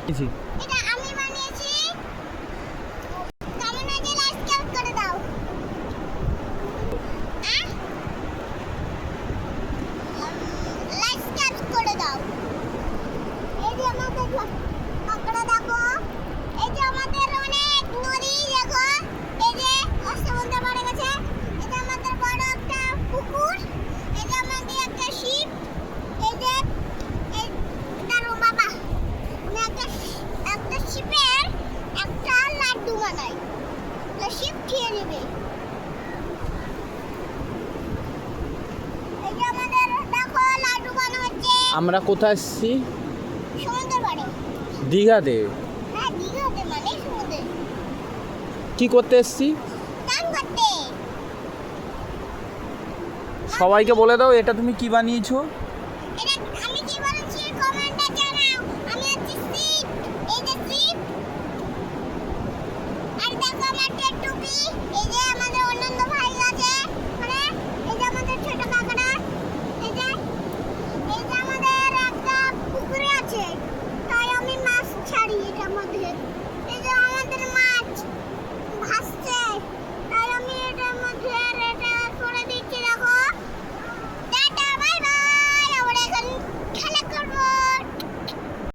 এটা আমি বানিয়েছি। কেমন হয়েছে লাইক ক্যাপ করে দাও। লাইক ক্যাপ করে দাও। এই যে আমাদের কাঁকড়া দেখো, এই যে আমাদের অনেক নদী দেখো, এই যে সমুদ্র পাড়ে গেছে, এই যে আমাদের বড় একটা পুকুর, এই যে আমাদের একটা শিপ, এই যে এই দাঁড়ো বাবা, আমি একটা শিপের একটা লাড্ডু বানাই, তো শিপ খেয়ে নেবে। এই যে আমাদের দেখো লাড্ডু বানানো হচ্ছে। আমরা কোথায় এসেছি? সমুদ্র পাড়ে। দীঘাতে। হ্যাঁ দীঘাতে মানে সমুদ্রে। কি করতে এসেছি? স্নান করতে। সবাইকে বলে দাও এটা তুমি কি বানিয়েছো। এটা আমি কি বলেছি কমেন্টে জানাও। আমি হচ্ছে শিপ, এই যে শিপ, আর দেখো আমার টুপি, এই যে